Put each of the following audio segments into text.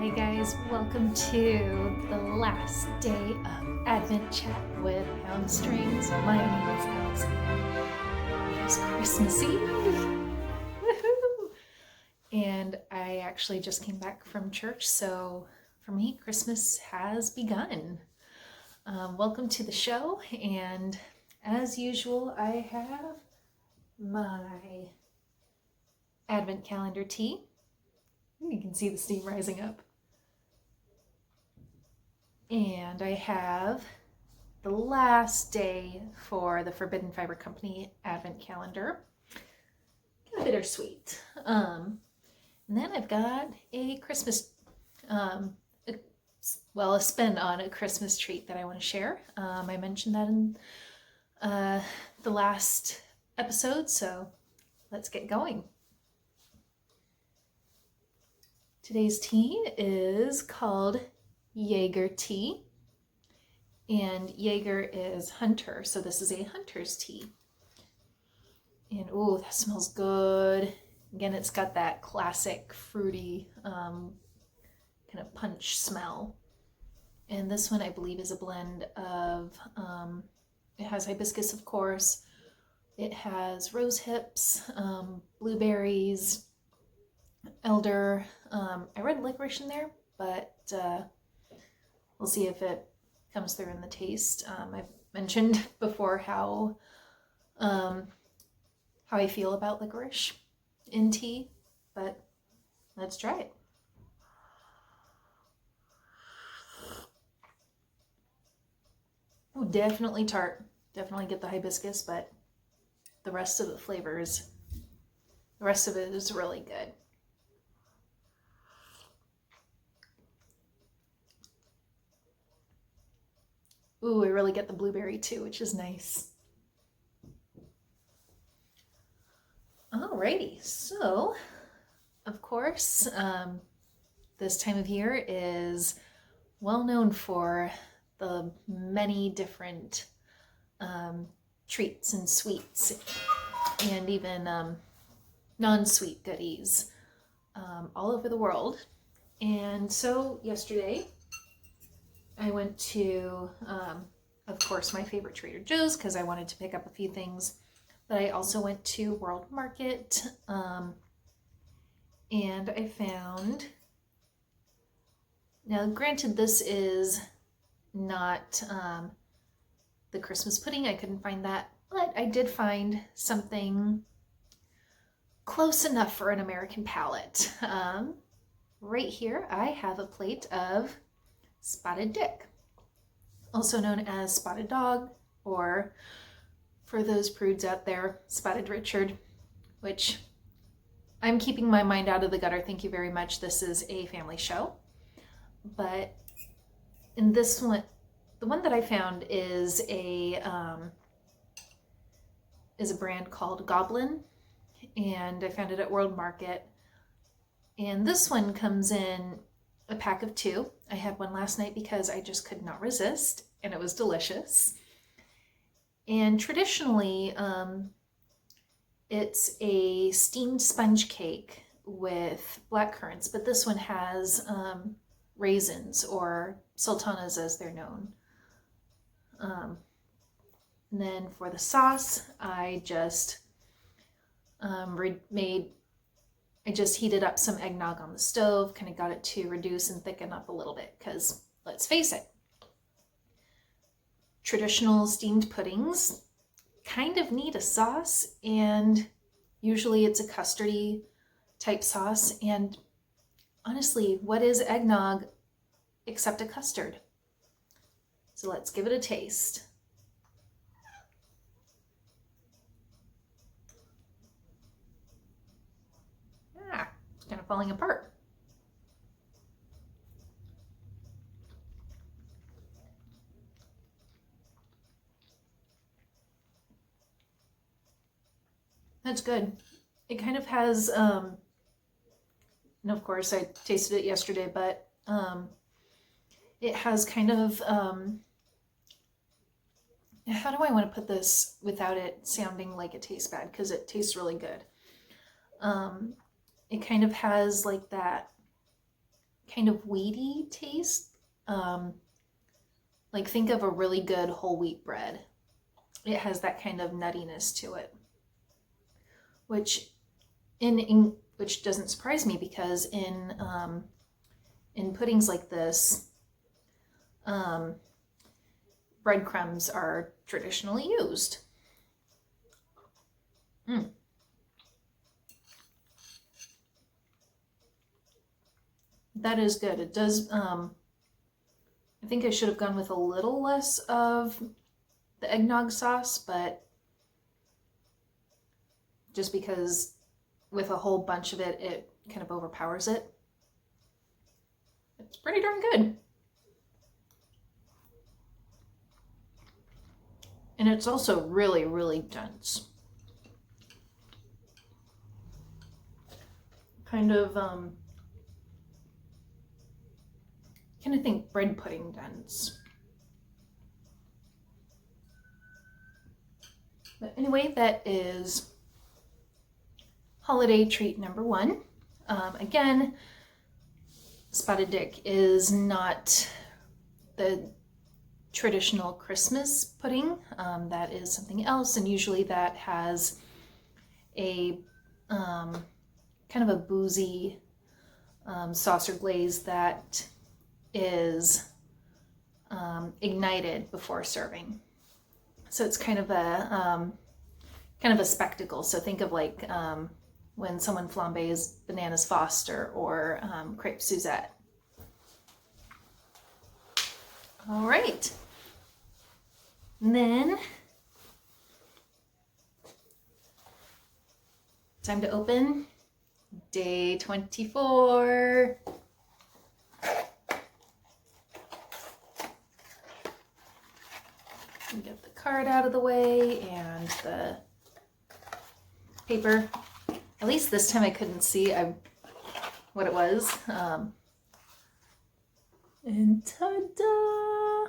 Hi guys, welcome to the last day of Advent Chat with Pound Strings. My name is Alex and it is Christmas Eve. Woohoo! And I actually just came back from church, so for me, Christmas has begun. Welcome to the show, and as usual, I have my Advent calendar tea. You can see the steam rising up. And I have the last day for the Forbidden Fiber Company Advent calendar. Kind of bittersweet. And then I've got a Christmas, a spin on a Christmas treat that I want to share. I mentioned that in the last episode, so let's get going. Today's tea is called Jaeger tea, and Jaeger is hunter, so this is a hunter's tea. And oh, that smells good. Again, it's got that classic fruity kind of punch smell. And this one I believe is a blend of, it has hibiscus, of course, it has rose hips, blueberries, elder. I read licorice in there, but we'll see if it comes through in the taste. I've mentioned before how I feel about licorice in tea, but let's try it. Oh, definitely tart. Definitely get the hibiscus, but the rest of it is really good. Ooh, I really get the blueberry too, which is nice. Alrighty, so of course, this time of year is well known for the many different treats and sweets and even non-sweet goodies all over the world. And so yesterday, I went to, of course, my favorite Trader Joe's because I wanted to pick up a few things, but I also went to World Market, and I found, now granted this is not the Christmas pudding, I couldn't find that, but I did find something close enough for an American palate. Right here I have a plate of Spotted Dick, also known as Spotted Dog, or for those prudes out there, Spotted Richard, which I'm keeping my mind out of the gutter. Thank you very much. This is a family show. But in this one, the one that I found is a brand called Goblin, and I found it at World Market. And this one comes in a pack of 2. I had one last night because I just could not resist, and it was delicious. And traditionally, it's a steamed sponge cake with black currants, but this one has raisins, or sultanas as they're known. And then for the sauce, I just I just heated up some eggnog on the stove, kind of got it to reduce and thicken up a little bit, because let's face it, traditional steamed puddings kind of need a sauce, and usually it's a custardy type sauce, and honestly, what is eggnog except a custard? So let's give it a taste. It's kind of falling apart. That's good. It kind of has, and of course I tasted it yesterday, but it has kind of, how do I want to put this without it sounding like it tastes bad? Because it tastes really good. It kind of has like that kind of wheaty taste. Like think of a really good whole wheat bread. It has that kind of nuttiness to it, which which doesn't surprise me because in puddings like this, breadcrumbs are traditionally used. That is good. It does, I think I should have gone with a little less of the eggnog sauce, but just because with a whole bunch of it, it kind of overpowers it. It's pretty darn good. And it's also really, really dense. Kind of think bread pudding dense. But anyway, that is holiday treat number 1. Again, spotted dick is not the traditional Christmas pudding. That is something else, and usually that has a kind of a boozy saucer glaze that is ignited before serving. So it's kind of a spectacle. So think of like when someone flambés bananas Foster or crepe Suzette. All right. And then time to open day 24. Get the card out of the way and the paper. At least this time I couldn't see what it was. And ta-da!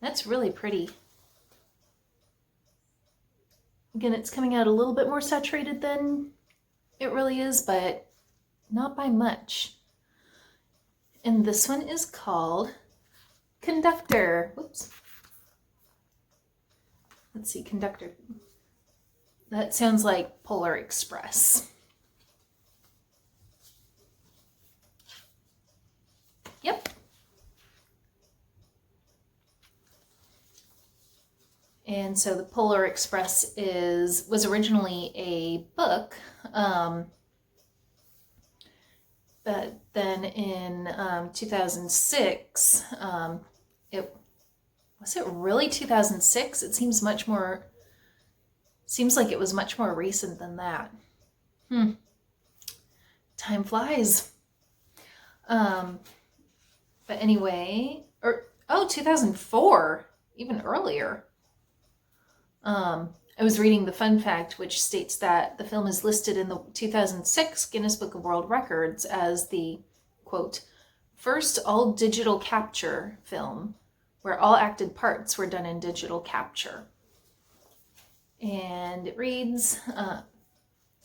That's really pretty. Again, it's coming out a little bit more saturated than it really is, but not by much. And this one is called Conductor. Whoops. Let's see, Conductor. That sounds like Polar Express. Yep. And so the Polar Express was originally a book, but then in 2006, was it really 2006? It seems like it was much more recent than that. Time flies. But anyway, 2004, even earlier. I was reading the fun fact, which states that the film is listed in the 2006 Guinness Book of World Records as the, quote, first all-digital capture film where all acted parts were done in digital capture. And it reads,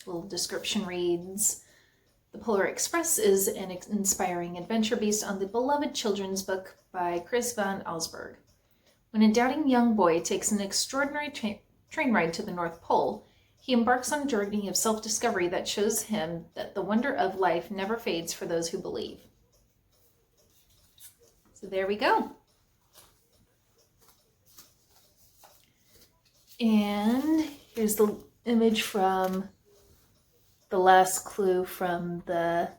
little description reads, The Polar Express is an inspiring adventure based on the beloved children's book by Chris van Allsburg. When a doubting young boy takes an extraordinary train ride to the North Pole, he embarks on a journey of self-discovery that shows him that the wonder of life never fades for those who believe. So there we go. And here's the image from the last clue from the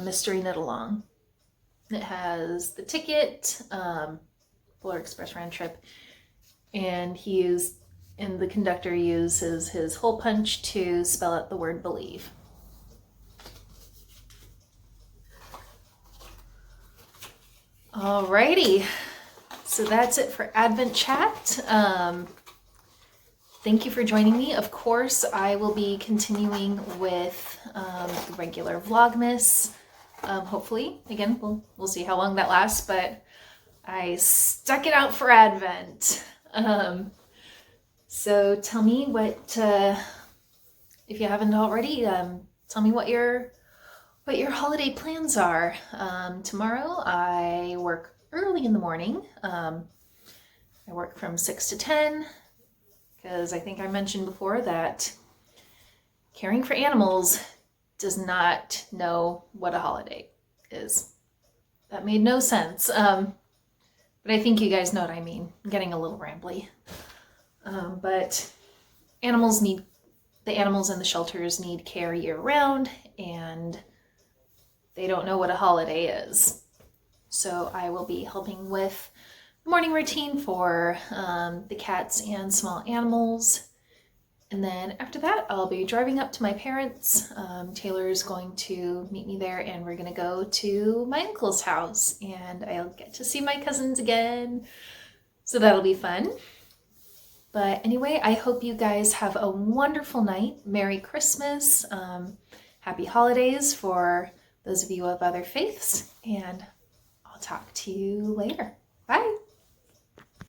Mystery Knit Along. It has the ticket, Polar Express round trip, and the conductor uses his hole punch to spell out the word believe. Alrighty, so that's it for Advent Chat. Thank you for joining me. Of course, I will be continuing with the regular Vlogmas. Hopefully, again, we'll see how long that lasts, but I stuck it out for Advent. So tell me if you haven't already, tell me what you're what your holiday plans are. Tomorrow I work early in the morning. I work from 6 to 10 because I think I mentioned before that caring for animals does not know what a holiday is. That made no sense. But I think you guys know what I mean. I'm getting a little rambly. But the animals in the shelters need care year round, and they don't know what a holiday is. So I will be helping with the morning routine for the cats and small animals. And then after that, I'll be driving up to my parents. Taylor's going to meet me there, and we're gonna go to my uncle's house, and I'll get to see my cousins again. So that'll be fun. But anyway, I hope you guys have a wonderful night. Merry Christmas. Happy holidays for those of you of other faiths, and I'll talk to you later. Bye.